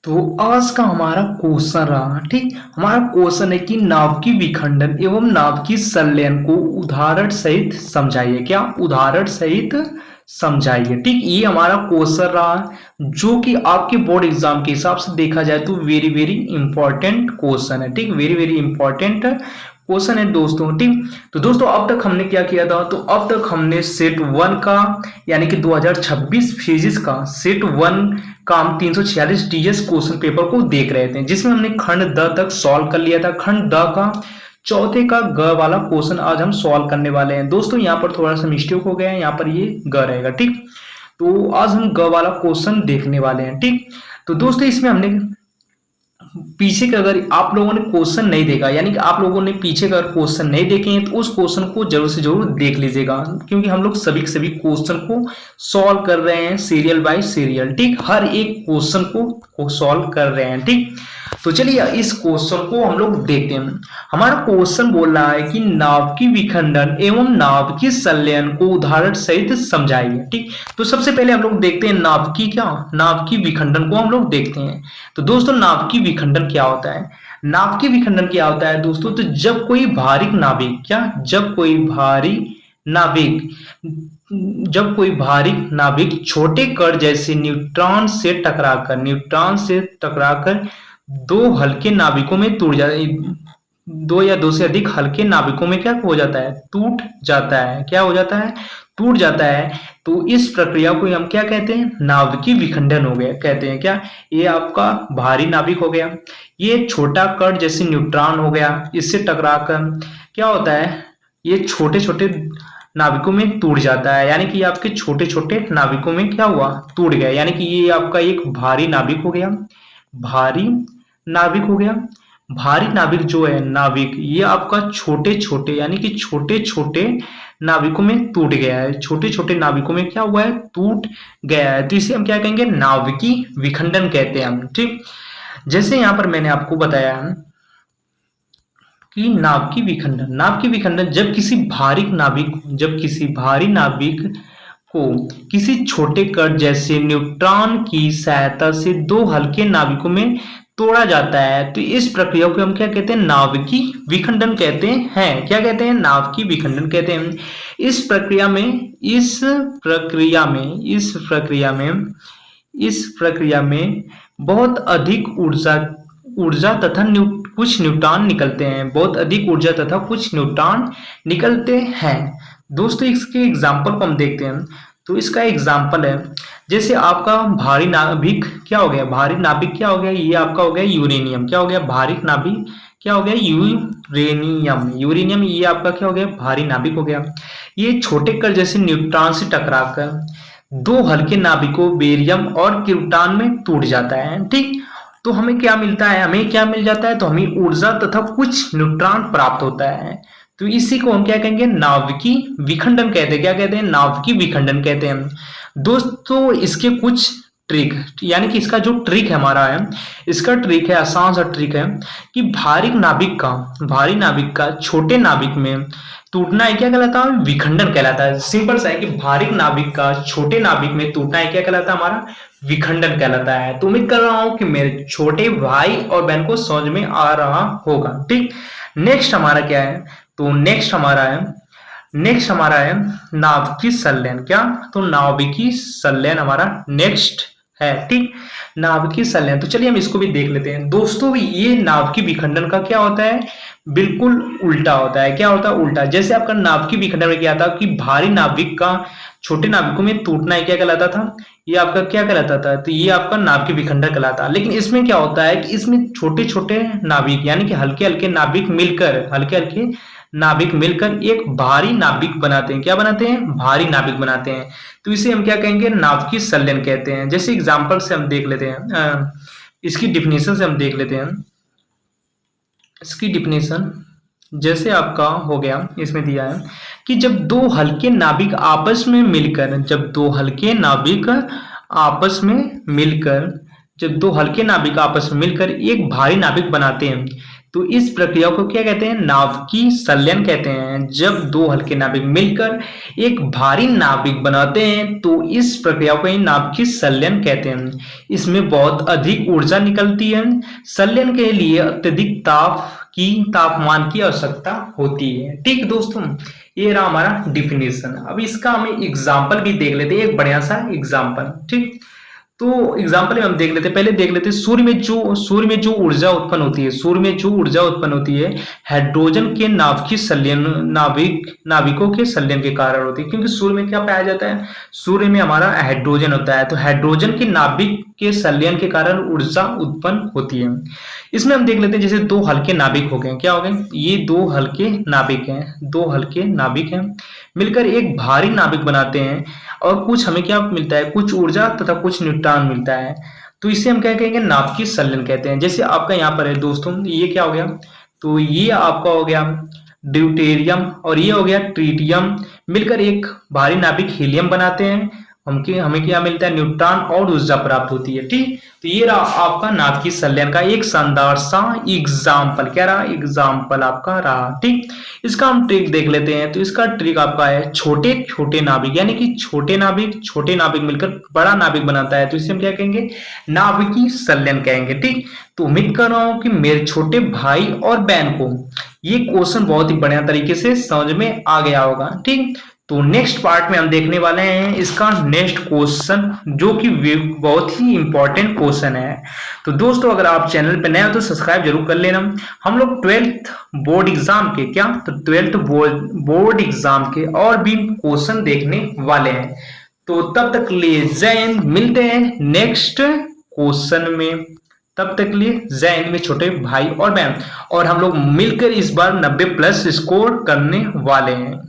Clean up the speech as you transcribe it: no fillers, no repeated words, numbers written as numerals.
तो आज का हमारा क्वेश्चन रहा। ठीक, हमारा क्वेश्चन है कि नाव की विखंडन एवं नाव की संलयन को उदाहरण सहित समझाइए। क्या उदाहरण सहित समझाइए। ठीक, ये हमारा क्वेश्चन रहा जो कि आपके बोर्ड एग्जाम के हिसाब से देखा जाए तो वेरी वेरी इंपॉर्टेंट क्वेश्चन है। ठीक, वेरी वेरी इंपॉर्टेंट क्वेश्चन है दोस्तों। ठीक, तो दोस्तों अब तक हमने क्या किया था, तो अब तक हमने सेट 1 का यानी कि 2026 फिजिक्स का सेट 1 का हम 346 डीएस क्वेश्चन पेपर को देख रहे थे, जिसमें हमने खंड द तक सॉल्व कर लिया था। खंड द का चौथे का ग वाला क्वेश्चन आज हम सॉल्व करने वाले हैं दोस्तों। यहाँ पर थोड़ा सा मिस्टेक हो गया है, यहाँ पर ये ग रहेगा। ठीक, तो आज हम ग वाला क्वेश्चन देखने वाले हैं। ठीक, तो दोस्तों इसमें हमने पीछे का अगर आप लोगों ने क्वेश्चन नहीं देखा, यानी कि आप लोगों ने पीछे का क्वेश्चन नहीं देखे हैं, तो उस क्वेश्चन को जरूर से जरूर देख लीजिएगा, क्योंकि हम लोग सभी के सभी क्वेश्चन को सॉल्व कर रहे हैं सीरियल बाय सीरियल। ठीक, हर एक क्वेश्चन को सॉल्व कर रहे हैं। ठीक, तो चलिए इस क्वेश्चन को हम लोग देखते हैं। हमारा क्वेश्चन बोल रहा है कि नाव की विखंडन एवं नाव की संलयन को उदाहरण सहित समझाइए। ठीक, तो सबसे पहले हम लोग देखते हैं नाव की विखंडन को हम लोग देखते हैं। तो दोस्तों नाव की विखंडन क्या होता है? नाव की विखंडन क्या होता है दोस्तों? तो जब कोई भारी नाभिक छोटे कण जैसे न्यूट्रॉन से टकराकर दो हल्के नाभिकों में टूट जाए, दो या दो से अधिक हल्के नाभिकों में क्या हो जाता है? टूट जाता है। क्या हो जाता है? टूट जाता है। तो इस प्रक्रिया को हम क्या कहते हैं? नाभिकीय विखंडन हो गया कहते हैं। क्या ये आपका भारी नाभिक हो गया, ये छोटा कण जैसे न्यूट्रॉन हो गया, इससे टकराकर क्या होता है? ये छोटे छोटे नाभिकों में टूट जाता है, यानी कि आपके छोटे छोटे नाभिकों में क्या हुआ? टूट गया, यानी कि ये आपका एक भारी नाभिक हो गया। भारी नाभिक हो गया। भारी नाभिक जो है ये आपका छोटे छोटे यानी कि छोटे छोटे नाभिकों में टूट गया है। छोटे छोटे नाभिकों में क्या हुआ है? टूट गया है। तो इसे हम क्या कहेंगे? नाभिकीय विखंडन कहते हैं हम। ठीक, जैसे यहां पर मैंने आपको बताया कि नाव की विखंडन जब किसी भारी नाभिक को किसी छोटे कण जैसे न्यूट्रॉन की सहायता से दो हल्के नाभिकों में तोड़ा जाता है। तो इस प्रक्रिया को हम क्या कहते हैं? नाभिकीय विखंडन कहते हैं। क्या कहते हैं? नाभिकीय विखंडन कहते हैं। इस प्रक्रिया में बहुत अधिक ऊर्जा तथा कुछ न्यूट्रॉन निकलते हैं। बहुत अधिक ऊर्जा तथा कुछ न्यूट्रॉन निकलते हैं। दोस्तों इसके एग्जाम्पल को हम देखते हैं। तो इसका एग्जाम्पल है, जैसे आपका भारी नाभिक क्या हो गया? ये आपका हो गया यूरेनियम। क्या हो गया? भारी नाभिक क्या हो गया? यूरेनियम ये आपका क्या हो गया? भारी नाभिक हो गया। ये छोटे कण जैसे न्यूट्रॉन से टकराकर दो हल्के नाभिकों बेरियम और क्रिप्टॉन में टूट जाता है। ठीक, तो हमें क्या मिलता है? मिल जाता है? तो हमें ऊर्जा तथा कुछ न्यूट्रॉन प्राप्त होता है। तो इसी को हम क्या कहेंगे? नाभिकीय विखंडन कहते हैं। क्या कहते हैं? नाभिकीय विखंडन कहते हैं दोस्तों। इसके कुछ ट्रिक, यानी कि इसका जो ट्रिक है हमारा है, इसका ट्रिक है, आसान सा ट्रिक है कि भारी नाभिक का छोटे नाभिक में टूटना है क्या कहलाता है? विखंडन कहलाता है। सिंपल सा है कि भारी नाभिक का छोटे नाभिक में टूटना है क्या कहलाता है? हमारा विखंडन कहलाता है। तो उम्मीद कर रहा हूं कि मेरे छोटे भाई और बहन को समझ में आ रहा होगा। ठीक, नेक्स्ट हमारा क्या है? तो नेक्स्ट हमारा है नाभिकीय संलयन। क्या? तो नाभिकीय संलयन हमारा नेक्स्ट है। ठीक, नाभिकीय संलयन। तो चलिए हम इसको भी देख लेते हैं दोस्तों। ये नाभिकीय विखंडन का क्या होता है? बिल्कुल उल्टा होता है। क्या होता है? उल्टा। जैसे आपका नाभिकीय विखंडन में क्या था कि भारी नाभिक का छोटे नाभिकों में टूटना है क्या कहलाता था? ये आपका क्या कहलाता था? तो ये आपका नाभिकीय विखंडन कहलाता। लेकिन इसमें क्या होता है कि इसमें छोटे छोटे नाभिक यानी कि हल्के हल्के नाभिक मिलकर एक भारी नाभिक बनाते हैं। क्या बनाते हैं? भारी नाभिक बनाते हैं। तो इसे हम क्या कहेंगे? नाभिकीय संलयन कहते हैं। जैसे एग्जांपल से हम देख लेते हैं, इसकी डिफिनेशन से हम देख लेते हैं। इसकी डिफिनेशन जैसे आपका हो गया, इसमें दिया है कि जब दो हल्के नाभिक आपस में मिलकर एक भारी नाभिक बनाते हैं, तो इस प्रक्रिया को क्या कहते हैं, नाभिकीय संलयन कहते हैं। जब दो हल्के नाभिक मिलकर एक भारी नाभिक बनाते हैं तो इस प्रक्रिया को ही नाभिकीय संलयन कहते हैं। इसमें बहुत अधिक ऊर्जा निकलती है। संलयन के लिए अत्यधिक तापमान की आवश्यकता होती है। ठीक दोस्तों, ये रहा हमारा डिफिनेशन। अब इसका हमें एग्जाम्पल भी देख लेते हैं, एक बढ़िया सा एग्जाम्पल। ठीक, तो एग्जाम्पल में हम देख लेते हैं, पहले देख लेते हैं सूर्य में जो ऊर्जा उत्पन्न होती है, सूर्य में जो ऊर्जा उत्पन्न होती है हाइड्रोजन के नाभिकीय संलयन नाभिकों के संलयन के कारण होती है। क्योंकि सूर्य में क्या पाया जाता है, सूर्य में हमारा हाइड्रोजन होता है, तो हाइड्रोजन के नाभिक के संलयन के कारण ऊर्जा उत्पन्न होती है। इसमें हम देख लेते हैं, जैसे दो हल्के नाभिक हो गए, क्या हो गए, ये दो हल्के नाभिक हैं, मिलकर एक भारी नाभिक बनाते हैं और कुछ हमें क्या मिलता है, कुछ ऊर्जा तथा कुछ न्यूट्रॉन मिलता है। तो इसे हम क्या कहेंगे, नाभिकीय संलयन कहते हैं। जैसे आपका यहाँ पर है दोस्तों, ये क्या हो गया, तो ये आपका हो गया ड्यूटेरियम और ये हो गया ट्रिटियम, मिलकर एक भारी नाभिक हीलियम बनाते हैं। हमें क्या मिलता है, न्यूट्रॉन और ऊर्जा प्राप्त होती है। ठीक, तो ये रहा आपका नाभिकीय संलयन का एक शानदार सा एग्जाम्पल। क्या रहा, एग्जाम्पल आपका रहा। ठीक, इसका हम ट्रिक देख लेते हैं। तो इसका ट्रिक आपका है छोटे छोटे नाभिक, यानी कि छोटे नाभिक मिलकर बड़ा नाभिक बनाता है, तो इसे हम क्या कहेंगे, नाभिकीय संलयन कहेंगे। ठीक, तो उम्मीद कर रहा हूं कि मेरे छोटे भाई और बहन को ये क्वेश्चन बहुत ही बढ़िया तरीके से समझ में आ गया होगा। ठीक, तो नेक्स्ट पार्ट में हम देखने वाले हैं इसका नेक्स्ट क्वेश्चन, जो कि बहुत ही इंपॉर्टेंट क्वेश्चन है। तो दोस्तों, अगर आप चैनल पे नए हो तो सब्सक्राइब जरूर कर लेना। हम लोग 12th बोर्ड एग्जाम के तो 12th बोर्ड एग्जाम के और भी क्वेश्चन देखने वाले हैं। तो तब तक के लिए जय हिंद, मिलते हैं नेक्स्ट क्वेश्चन में। तब तक के लिए जय हिंद में छोटे भाई और बहन, और हम लोग मिलकर इस बार 90+ स्कोर करने वाले हैं।